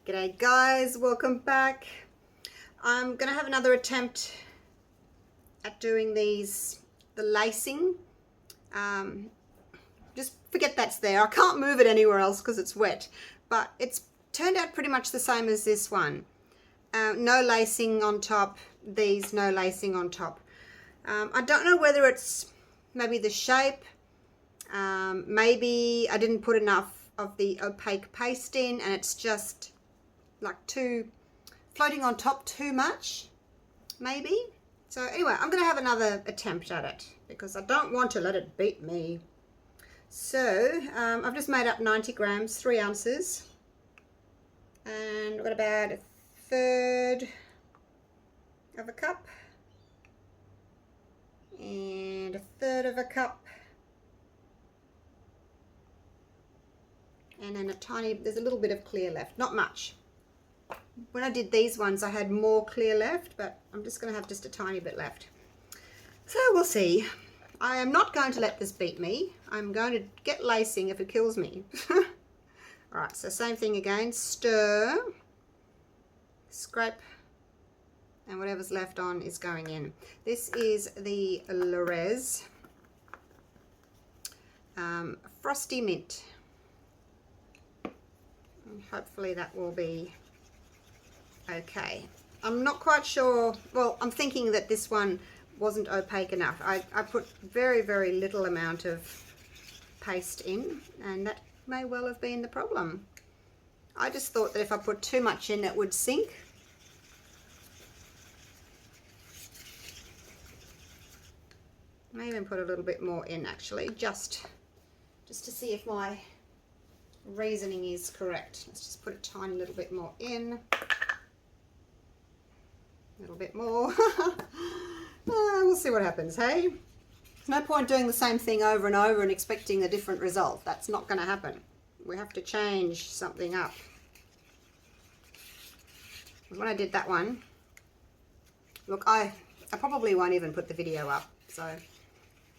G'day guys, welcome back. I'm going to have another attempt at doing the lacing. Just forget that's there. I can't move it anywhere else because it's wet, but it's turned out pretty much the same as this one. No lacing on top, no lacing on top. I don't know whether it's maybe the shape, maybe I didn't put enough of the opaque paste in and it's just like floating on top too much, maybe. So anyway, I'm going to have another attempt at it because I don't want to let it beat me. So I've just made up 90 grams, 3 ounces, and I've got about 1/3 of a cup and 1/3 of a cup, and then there's a little bit of clear left, not much. When I did these ones I had more clear left, but I'm just going to have just a tiny bit left. So we'll see. I am not going to let this beat me. I'm going to get lacing if it kills me. Alright, so same thing again. Stir, scrape, and whatever's left on is going in. This is the Lorez Frosty Mint. And hopefully that will be okay. I'm not quite sure. Well, I'm thinking that this one wasn't opaque enough. I put very little amount of paste in, and that may well have been the problem. I just thought that if I put too much in it would sink. I may even put a little bit more in actually, just to see if my reasoning is correct. Let's just put a tiny little bit more in. A little bit more. We'll see what happens, hey? There's no point doing the same thing over and over and expecting a different result. That's not going to happen. We have to change something up. When I did that one, look, I probably won't even put the video up, so,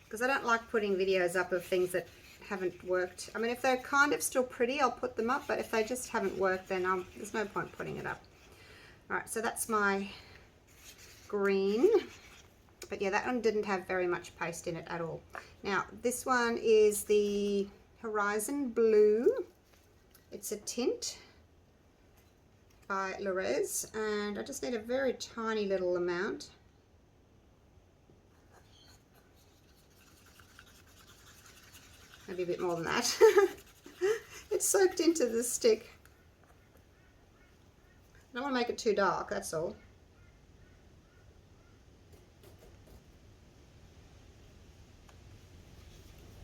because I don't like putting videos up of things that haven't worked. I mean, if they're kind of still pretty, I'll put them up, but if they just haven't worked, then there's no point putting it up. All right, so that's my green, but yeah, that one didn't have very much paste in it at all. Now this one is the Horizon Blue. It's a tint by Lorez, and I just need a very tiny little amount. Maybe a bit more than that. It's soaked into the stick. I don't want to make it too dark, that's all.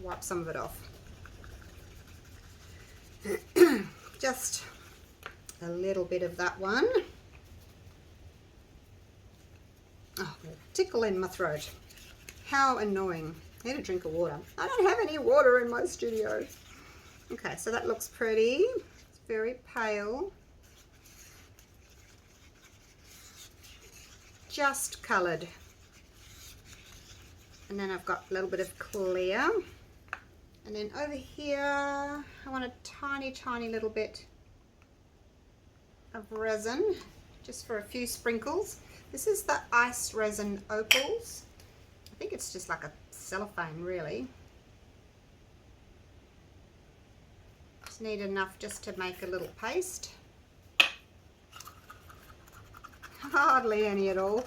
Wipe some of it off. Just a little bit of that one. Oh, tickle in my throat. How annoying. I need a drink of water. I don't have any water in my studio. Okay, so that looks pretty. It's very pale. Just coloured. And then I've got a little bit of clear. And then over here, I want a tiny little bit of resin, just for a few sprinkles. This is the Ice Resin Opals. I think it's just like a cellophane, really. Just need enough just to make a little paste. Hardly any at all.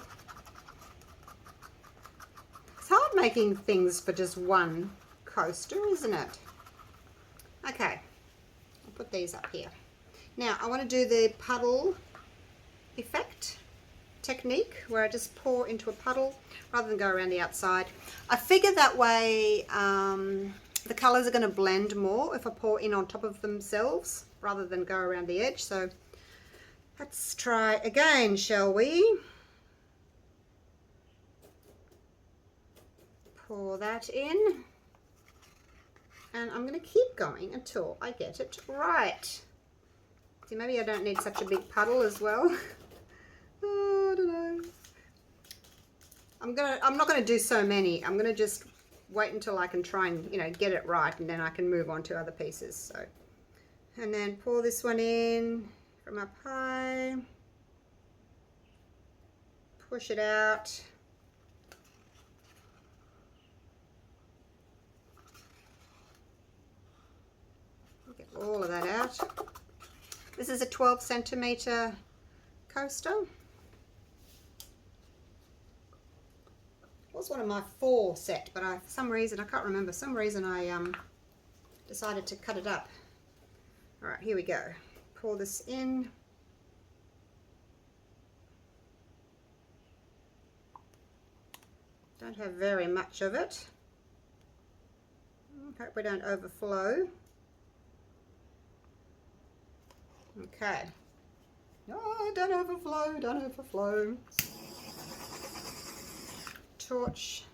It's hard making things for just one coaster, isn't it? Okay, I'll put these up here. Now I want to do the puddle effect technique where I just pour into a puddle rather than go around the outside. I figure that way the colours are going to blend more if I pour in on top of themselves rather than go around the edge. So let's try again, shall we? Pour that in. And I'm going to keep going until I get it right. See, maybe I don't need such a big puddle as well. Oh, I don't know. I'm not going to do so many. I'm going to just wait until I can try and, get it right, and then I can move on to other pieces. So, and then pour this one in, from up high. Push it out. Get all of that out. This is a 12 centimeter coaster. It was one of my 4 set, but for some reason, I can't remember, some reason I decided to cut it up. All right, here we go. Pour this in. Don't have very much of it. Hope we don't overflow. Okay. Oh, don't overflow, don't overflow. Torch.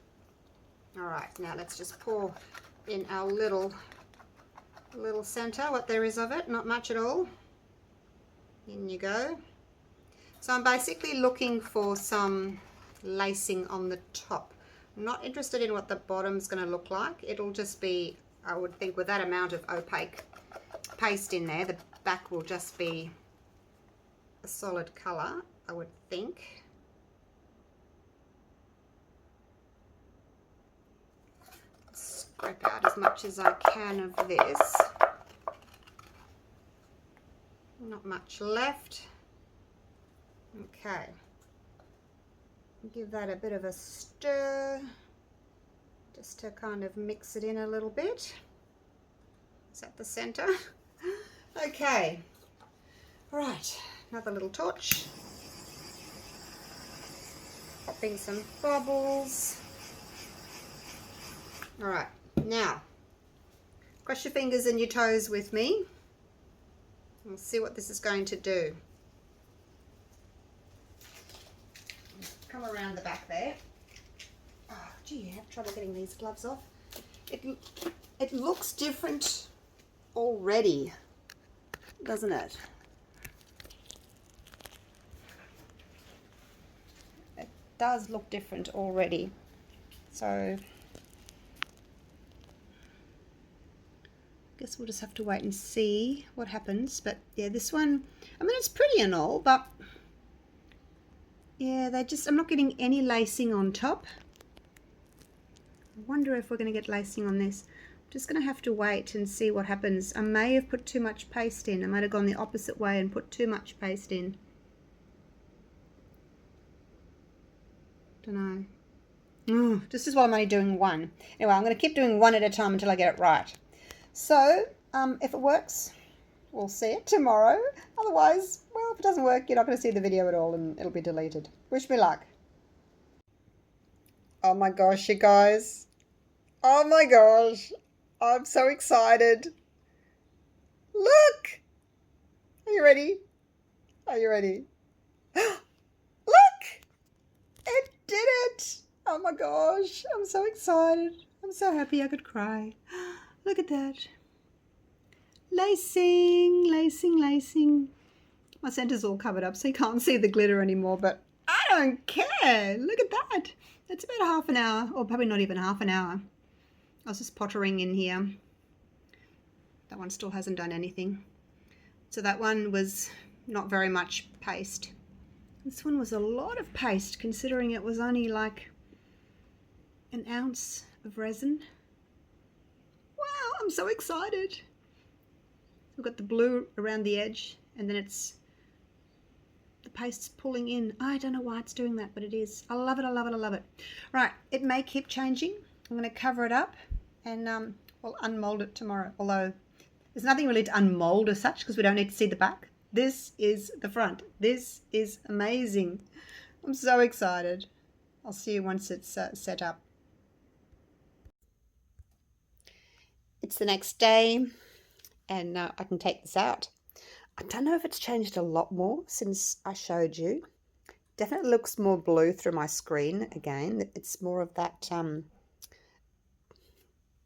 All right, now let's just pour in our little center, what there is of it, not much at all. In you go. So I'm basically looking for some lacing on the top. I'm not interested in what the bottom's going to look like. It'll just be, I would think, with that amount of opaque paste in there, the back will just be a solid color, I would think. Scrape out as much as I can of this. Not much left. Okay. Give that a bit of a stir, just to kind of mix it in a little bit. Is that the center? Okay. All right, another little torch. Popping some bubbles. All right, now, cross your fingers and your toes with me. We'll see what this is going to do. Come around the back there. Oh, gee, I have trouble getting these gloves off. It looks different already, doesn't it? It does look different already. So I guess we'll just have to wait and see what happens. But yeah, this one, I mean, it's pretty and all, but yeah, I'm not getting any lacing on top. I wonder if we're going to get lacing on this. I'm just going to have to wait and see what happens. I may have put too much paste in. I might have gone the opposite way and put too much paste in. Don't know. Oh, this is why I'm only doing one. Anyway, I'm going to keep doing one at a time until I get it right. So, if it works, we'll see it tomorrow. Otherwise, well, if it doesn't work, you're not going to see the video at all and it'll be deleted. Wish me luck. Oh my gosh, you guys. Oh my gosh. I'm so excited. Look. Are you ready? Are you ready? Look. It did it. Oh my gosh. I'm so excited. I'm so happy I could cry. Look at that. Lacing, lacing, lacing. My center's all covered up so you can't see the glitter anymore, but I don't care. Look at that. It's about half an hour, or probably not even half an hour. I was just pottering in here. That one still hasn't done anything. So that one was not very much paste. This one was a lot of paste, considering it was only like an ounce of resin. Wow, I'm so excited. We've got the blue around the edge, and then the paste's pulling in. I don't know why it's doing that, but it is. I love it, I love it, I love it. Right, it may keep changing. I'm going to cover it up and we'll unmold it tomorrow. Although there's nothing really to unmold as such because we don't need to see the back. This is the front. This is amazing. I'm so excited. I'll see you once it's set up. It's the next day and I can take this out. I don't know if it's changed a lot more since I showed you. Definitely looks more blue through my screen again. It's more of that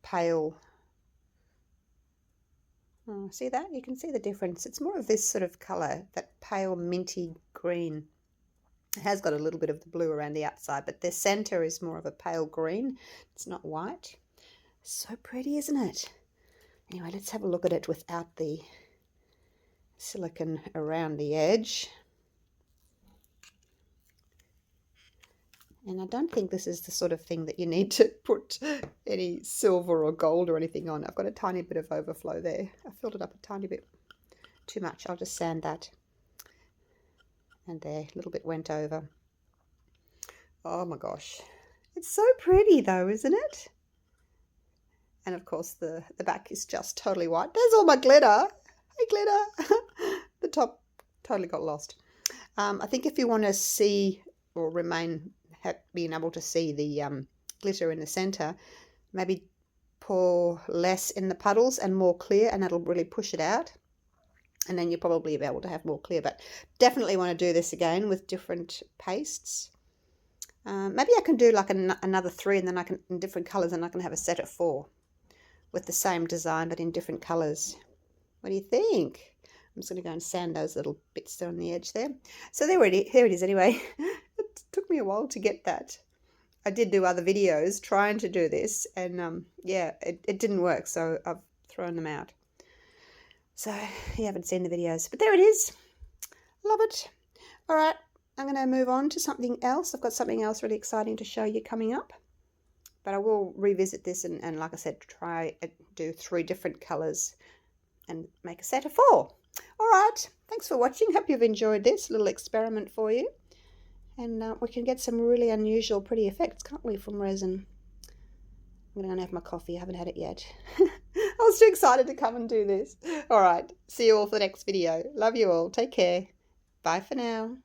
pale. Oh, see that? You can see the difference. It's more of this sort of colour, that pale minty green. It has got a little bit of the blue around the outside, but the centre is more of a pale green. It's not white. So pretty, isn't it? Anyway, let's have a look at it without the silicone around the edge. And I don't think this is the sort of thing that you need to put any silver or gold or anything on. I've got a tiny bit of overflow there. I filled it up a tiny bit too much. I'll just sand that. And there, a little bit went over. Oh my gosh. It's so pretty though, isn't it? And of course the back is just totally white. There's all my glitter. Hey glitter. The top totally got lost. I think if you want to see or remain being able to see the glitter in the center, maybe pour less in the puddles and more clear, and that'll really push it out. And then you'll probably be able to have more clear, but definitely want to do this again with different pastes. Maybe I can do like another 3, and then I can, in different colors, and I can have a set of 4 with the same design but in different colors. What do you think? I'm just going to go and sand those little bits there on the edge there. So there it is anyway. It took me a while to get that. I did do other videos trying to do this, and yeah, it didn't work, so I've thrown them out. So you haven't seen the videos, but there it is. Love it. All right, I'm going to move on to something else. I've got something else really exciting to show you coming up, but I will revisit this and like I said, try and do 3 different colors and make a set of 4. All right, thanks for watching. Hope you've enjoyed this little experiment for you. And we can get some really unusual, pretty effects, can't we, from resin? I'm going to have my coffee. I haven't had it yet. I was too excited to come and do this. All right, see you all for the next video. Love you all. Take care. Bye for now.